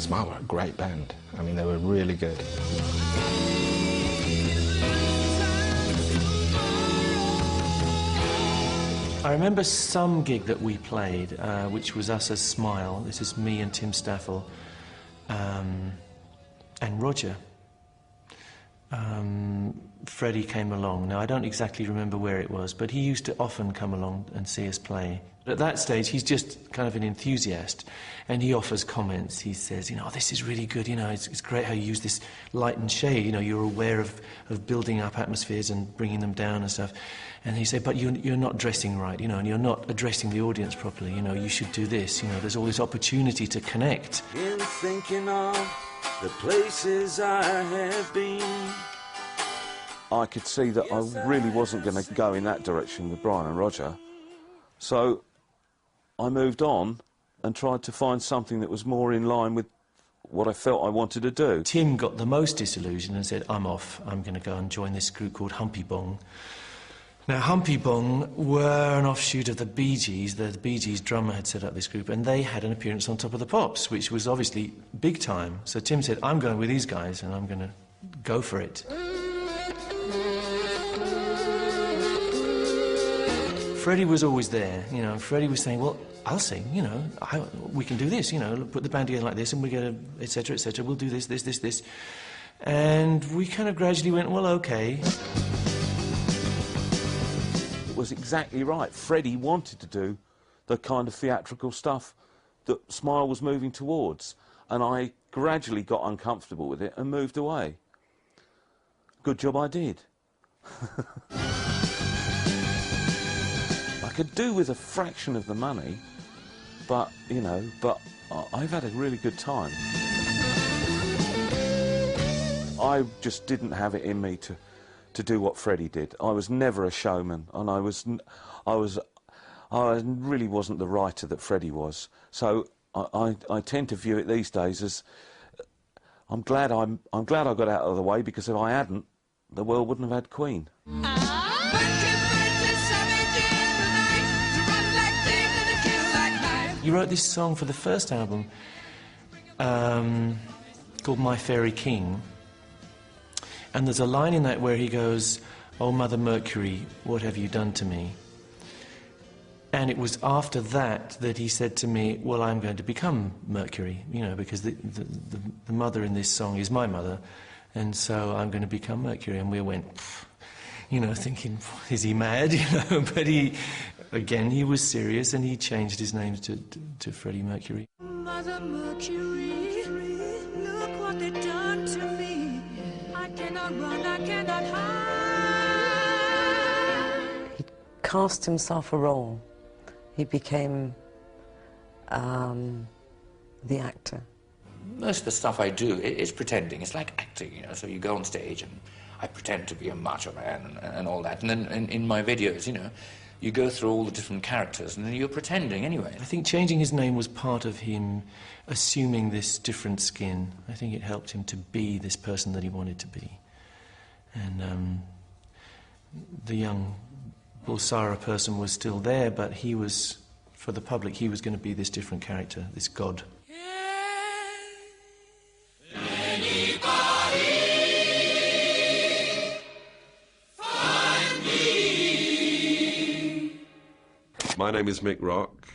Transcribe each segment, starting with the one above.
Smile were a great band. I mean, they were really good. I remember some gig that we played, which was us as Smile. This is me and Tim Staffel, and Roger. Freddie came along. Now, I don't exactly remember where it was, but he used to often come along and see us play. At that stage, he's just kind of an enthusiast, and he offers comments. He says, you know, this is really good, you know, it's great how you use this light and shade, you know, you're aware of building up atmospheres and bringing them down and stuff. And he said, but you're not dressing right, you know, and you're not addressing the audience properly, you know, you should do this, you know, there's all this opportunity to connect. In thinking of the places I have been, I could see that I really wasn't going to go in that direction with Brian and Roger. So I moved on and tried to find something that was more in line with what I felt I wanted to do. Tim got the most disillusioned and said, I'm off, I'm going to go and join this group called Humpy Bong. Now, Humpy Bong were an offshoot of the Bee Gees. The Bee Gees drummer had set up this group, and they had an appearance on Top of the Pops, which was obviously big time. So Tim said, I'm going with these guys, and I'm going to go for it. Freddie was always there, you know. Freddie was saying, well, I'll sing, you know, we can do this, you know, put the band together like this, and we get a, etc., etc., we'll do this. And we kind of gradually went, well, OK. It was exactly right. Freddie wanted to do the kind of theatrical stuff that Smile was moving towards, and I gradually got uncomfortable with it and moved away. Good job I did. I could do with a fraction of the money, but, you know, I've had a really good time. I just didn't have it in me to do what Freddie did. I was never a showman, and I really wasn't the writer that Freddie was. So I tend to view it these days as I'm glad I got out of the way, because if I hadn't, the world wouldn't have had Queen. You wrote this song for the first album called My Fairy King, and there's a line in that where he goes, "Oh, Mother Mercury, what have you done to me?" And it was after that that he said to me, well, I'm going to become Mercury, you know, because the mother in this song is my mother, and so I'm going to become Mercury. And we went, you know, thinking, is he mad, you know? But he, again, he was serious, and he changed his name to Freddie Mercury. Mother Mercury, look what they've done to me. I cannot run, I cannot hide. He cast himself a role. He became the actor. Most of the stuff I do is pretending. It's like acting, you know. So you go on stage and I pretend to be a macho man and all that. And then in my videos, you know, you go through all the different characters and then you're pretending anyway. I think changing his name was part of him assuming this different skin. I think it helped him to be this person that he wanted to be. And the young Bulsara person was still there, but he was, for the public, he was going to be this different character, this god. My name is Mick Rock.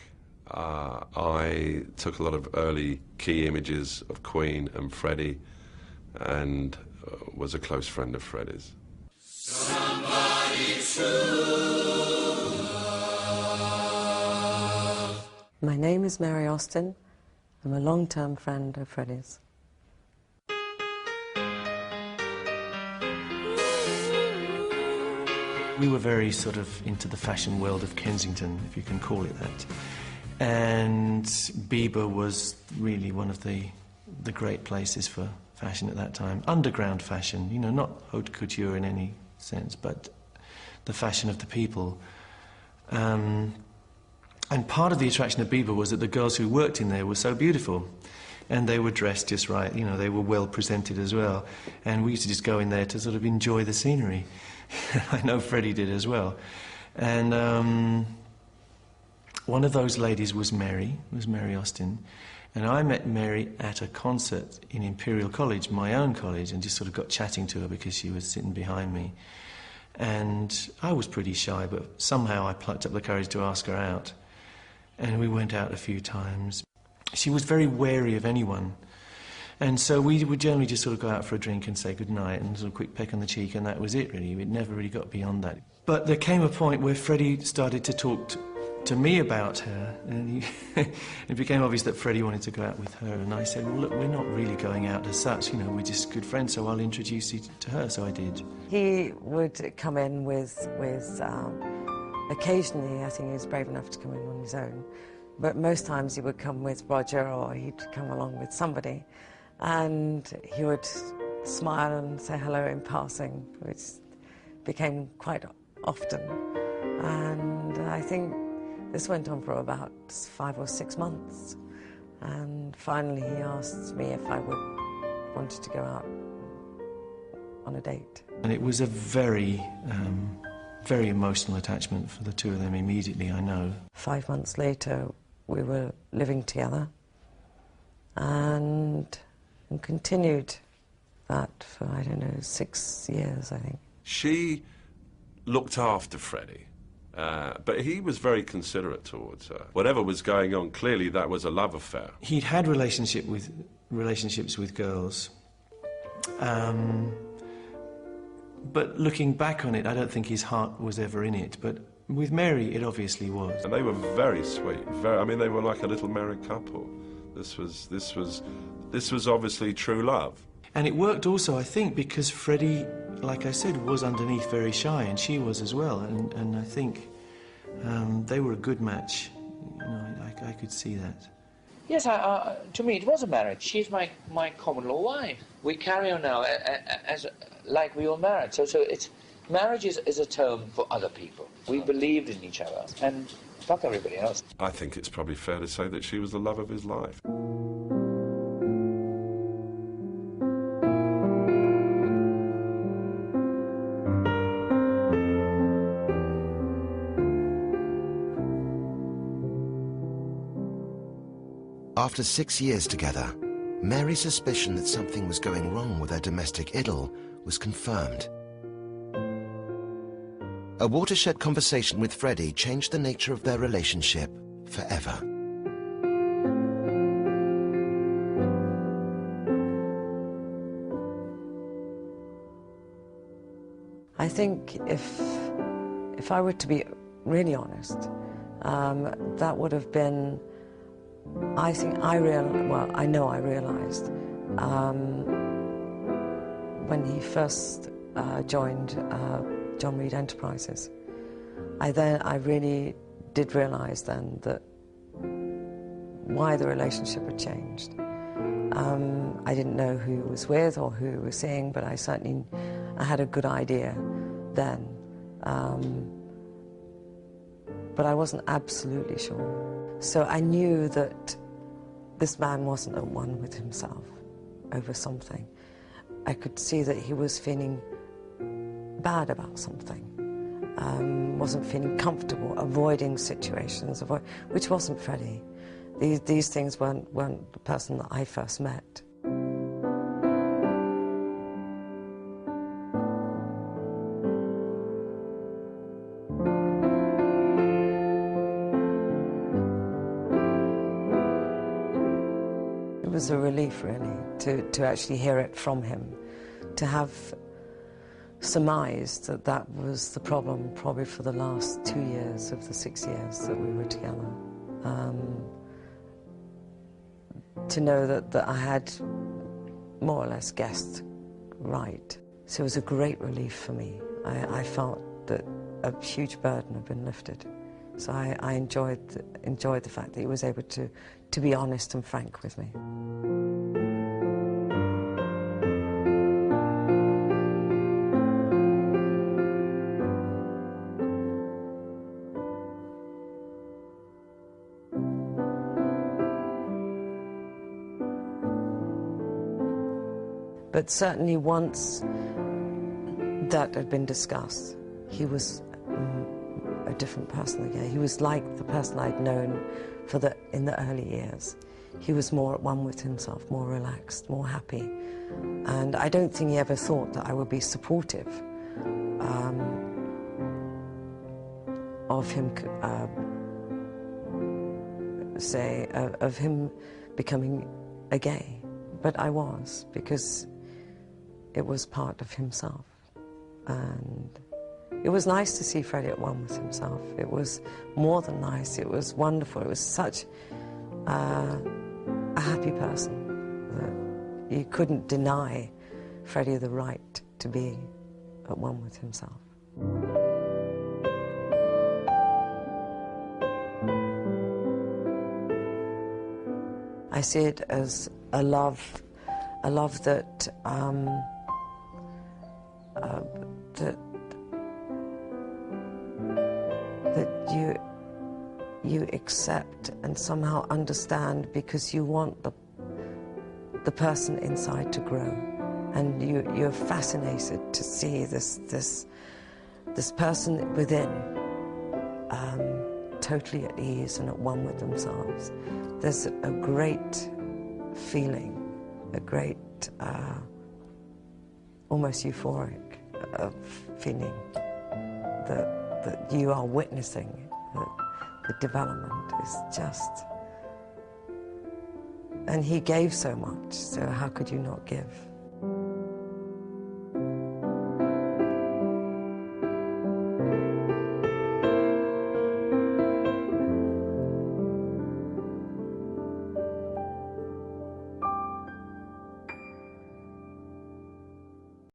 I took a lot of early key images of Queen and Freddie, and was a close friend of Freddie's. Somebody My name is Mary Austin. I'm a long-term friend of Freddie's. We were very sort of into the fashion world of Kensington, if you can call it that. And Bieber was really one of the great places for fashion at that time. Underground fashion, you know, not haute couture in any sense, but the fashion of the people. And part of the attraction of Bieber was that the girls who worked in there were so beautiful. And they were dressed just right, you know, they were well presented as well. And we used to just go in there to sort of enjoy the scenery. I know Freddie did as well. And one of those ladies was Mary Austin. And I met Mary at a concert in Imperial College, my own college, and just sort of got chatting to her because she was sitting behind me. And I was pretty shy, but somehow I plucked up the courage to ask her out. And we went out a few times. She was very wary of anyone. And so we would generally just sort of go out for a drink and say goodnight and sort of quick peck on the cheek, and that was it, really. It never really got beyond that. But there came a point where Freddie started to talk to me about her, and it became obvious that Freddie wanted to go out with her, and I said, well, look, we're not really going out as such, you know, we're just good friends, so I'll introduce you to her, so I did. He would come in with occasionally, I think he was brave enough to come in on his own, but most times he would come with Roger, or he'd come along with somebody, and he would smile and say hello in passing, which became quite often. And I think this went on for about 5 or 6 months. And finally he asked me if I wanted to go out on a date. And it was a very, very emotional attachment for the two of them immediately, I know. 5 months later, we were living together and continued that for, I don't know, 6 years, I think. She looked after Freddie, but he was very considerate towards her. Whatever was going on, clearly that was a love affair. He'd had relationships with girls, but looking back on it, I don't think his heart was ever in it. But with Mary, it obviously was. And they were very sweet. I mean, they were like a little married couple. This was obviously true love. And it worked also, I think, because Freddie, like I said, was underneath very shy, and she was as well. And I think they were a good match. You know, I could see that. Yes, to me it was a marriage. She's my common law wife. We carry on now as like we were married. So it's marriage is a term for other people. We believed in each other, and fuck everybody else. I think it's probably fair to say that she was the love of his life. After 6 years together, Mary's suspicion that something was going wrong with her domestic idyll was confirmed. A watershed conversation with Freddie changed the nature of their relationship forever. I think if I were to be really honest, that would have been, I know I realized when he first joined John Reed Enterprises. I really did realize then that why the relationship had changed. I didn't know who he was with or who he was seeing, but I had a good idea then. But I wasn't absolutely sure. So I knew that this man wasn't at one with himself over something. I could see that he was feeling bad about something, wasn't feeling comfortable, avoiding situations, which wasn't Freddie. These things weren't the person that I first met. It was a relief, really, to actually hear it from him, to have surmised that was the problem probably for the last 2 years of the 6 years that we were together. To know that I had more or less guessed right. So it was a great relief for me. I felt that a huge burden had been lifted. So I enjoyed the fact that he was able to be honest and frank with me. But certainly once that had been discussed, he was a different person again. He was like the person I'd known in the early years. He was more at one with himself, more relaxed, more happy. And I don't think he ever thought that I would be supportive of him, of him becoming a gay. But I was, because it was part of himself. And it was nice to see Freddie at one with himself. It was more than nice, it was wonderful. It was such a happy person that you couldn't deny Freddie the right to be at one with himself. I see it as a love that that you accept and somehow understand, because you want the person inside to grow, and you're fascinated to see this person within totally at ease and at one with themselves. There's a great feeling, a great almost euphoric feeling that you are witnessing, that the development is just... And he gave so much, so how could you not give?